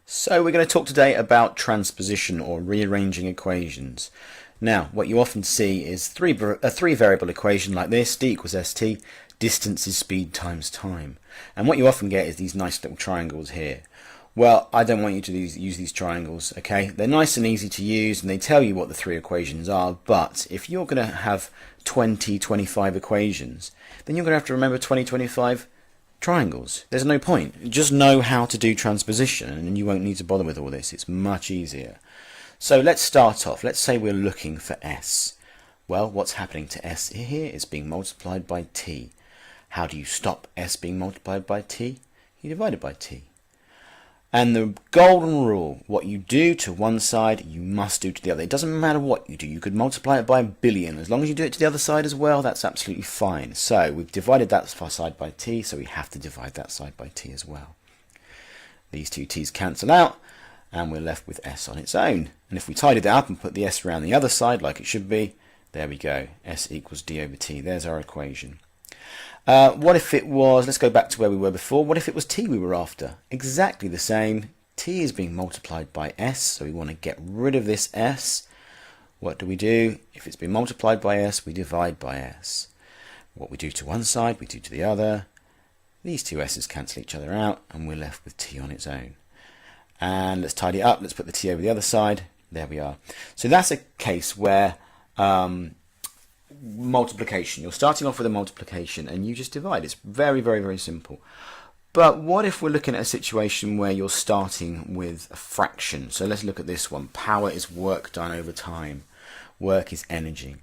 So we're going to talk today about transposition or rearranging equations. Now, what you often see is a three variable equation like this: d equals st, distance is speed times time. And what you often get is these nice little triangles here. Well, I don't want you to use these triangles, okay? They're nice and easy to use and they tell you what the three equations are, but if you're going to have 25 equations, then you're going to have to remember 25 triangles. There's no point. Just know how to do transposition and you won't need to bother with all this. It's much easier. So let's start off. Let's say we're looking for s. Well, what's happening to s here? It's being multiplied by t. How do you stop s being multiplied by t? You divide it by t. And the golden rule, what you do to one side, you must do to the other. It doesn't matter what you do. You could multiply it by 1 billion. As long as you do it to the other side as well, that's absolutely fine. So we've divided that side by t, so we have to divide that side by t as well. These two t's cancel out, and we're left with s on its own. And if we tidied it up and put the s around the other side like it should be, there we go. S equals d over t. There's our equation. What if it was, let's go back to where we were before, what if it was t we were after? Exactly the same. T is being multiplied by s, so we want to get rid of this s. What do? If it's been multiplied by s, we divide by s. What we do to one side, we do to the other. These two s's cancel each other out, and we're left with t on its own. And let's tidy it up, let's put the t over the other side. There we are. So that's a case where multiplication. You're starting off with a multiplication and you just divide. It's very, very, very simple. But what if we're looking at a situation where you're starting with a fraction? So let's look at this one. Power is work done over time. Work is energy.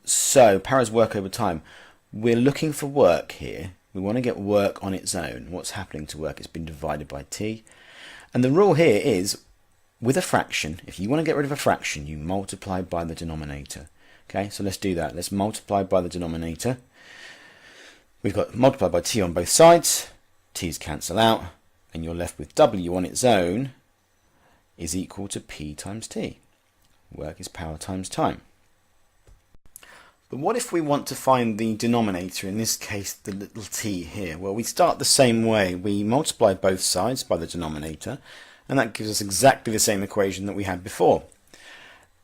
So power is work over time. We're looking for work here. We want to get work on its own. What's happening to work? It's been divided by t. And the rule here is, with a fraction, if you want to get rid of a fraction, you multiply by the denominator. Okay, so let's do that. Let's multiply by the denominator. We've got multiplied by t on both sides. T's cancel out, and you're left with w on its own is equal to p times t. Work is power times time. But what if we want to find the denominator, in this case the little t here? Well, we start the same way. We multiply both sides by the denominator, and that gives us exactly the same equation that we had before.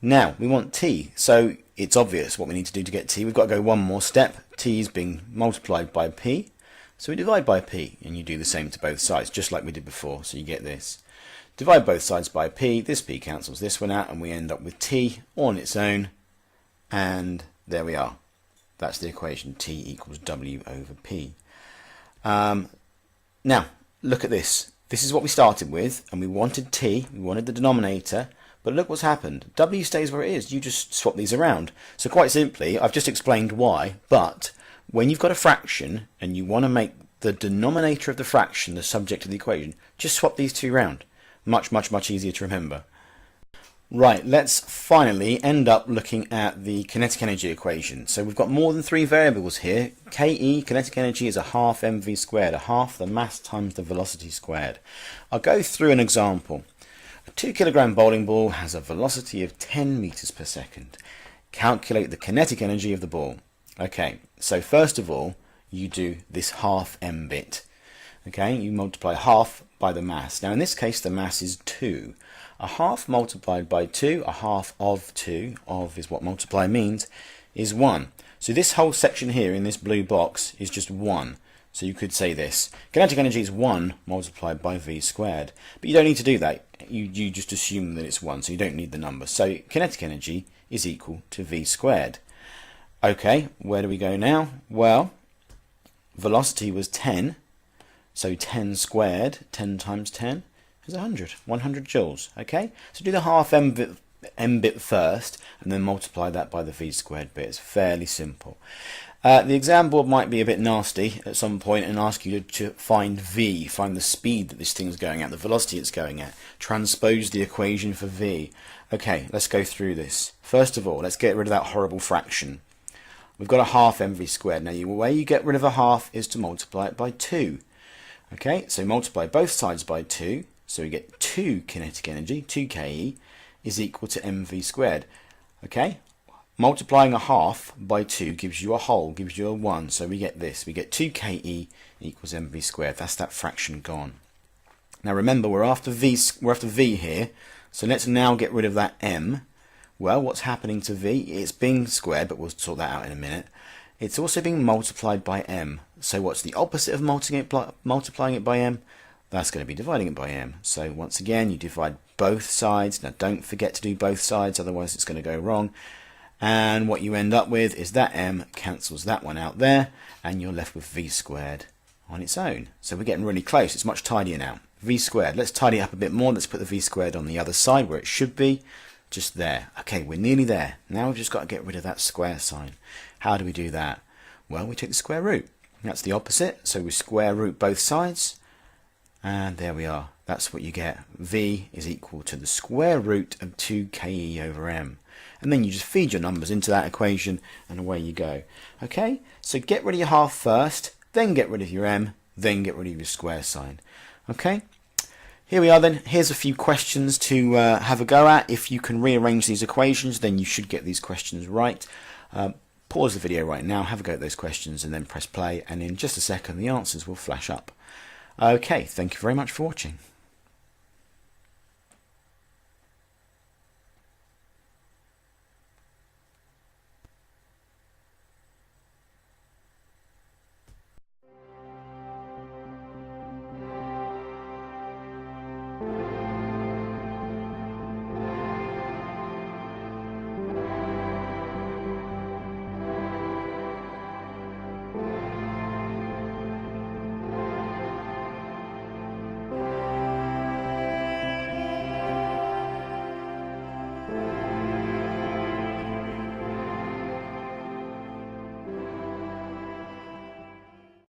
Now, we want t, so it's obvious what we need to do to get t. We've got to go one more step. T is being multiplied by p, so we divide by p, and you do the same to both sides, just like we did before, so you get this. Divide both sides by p, this p cancels this one out, and we end up with t on its own, and there we are. That's the equation, t equals w over p. Now, look at this. This is what we started with, and we wanted t, we wanted the denominator, but look what's happened. W stays where it is. You just swap these around. So quite simply, I've just explained why, but when you've got a fraction and you want to make the denominator of the fraction the subject of the equation, just swap these two around. Much, much, much easier to remember. Right, let's finally end up looking at the kinetic energy equation. So we've got more than three variables here. KE, kinetic energy, is a half mv squared, a half the mass times the velocity squared. I'll go through an example. A 2 kilogram bowling ball has a velocity of 10 meters per second. Calculate the kinetic energy of the ball. Okay, so first of all, you do this half m bit. Okay, you multiply half by the mass. Now in this case, the mass is 2. A half multiplied by 2, a half of 2, of is what multiply means, is 1. So this whole section here in this blue box is just 1. So you could say this. Kinetic energy is 1 multiplied by v squared. But you don't need to do that. You just assume that it's 1, so you don't need the number. So kinetic energy is equal to v squared. Okay, where do we go now? Well, velocity was 10. So 10 squared, 10 times 10 is 100. 100 joules. Okay, so do the half m bit first, and then multiply that by the v squared bit. It's fairly simple. The exam board might be a bit nasty at some point and ask you to find v, find the speed that this thing is going at, the velocity it's going at. Transpose the equation for v. Okay, let's go through this. First of all, let's get rid of that horrible fraction. We've got a half mv squared. Now, the way you get rid of a half is to multiply it by 2. Okay, so multiply both sides by 2, so we get 2 kinetic energy, 2 Ke, is equal to mv squared. Okay, multiplying a half by 2 gives you a whole, gives you a 1, so we get this. We get 2 Ke equals mv squared. That's that fraction gone. Now remember, we're after v here, so let's now get rid of that m. Well, what's happening to v? It's being squared, but we'll sort that out in a minute. It's also being multiplied by m. So what's the opposite of multiplying it by m? That's going to be dividing it by m. So once again, you divide both sides. Now don't forget to do both sides, otherwise it's going to go wrong. And what you end up with is that m cancels that one out there, and you're left with v squared on its own. So we're getting really close. It's much tidier now. V squared. Let's tidy it up a bit more. Let's put the v squared on the other side where it should be. Just there. Okay, we're nearly there. Now we've just got to get rid of that square sign. How do we do that? Well, we take the square root. That's the opposite. So we square root both sides. And there we are. That's what you get. V is equal to the square root of 2ke over m. And then you just feed your numbers into that equation and away you go. Okay, so get rid of your half first, then get rid of your m, then get rid of your square sign. Okay, here we are then. Here's a few questions to have a go at. If you can rearrange these equations, then you should get these questions right. Pause the video right now, have a go at those questions, and then press play, and in just a second the answers will flash up. Okay, thank you very much for watching.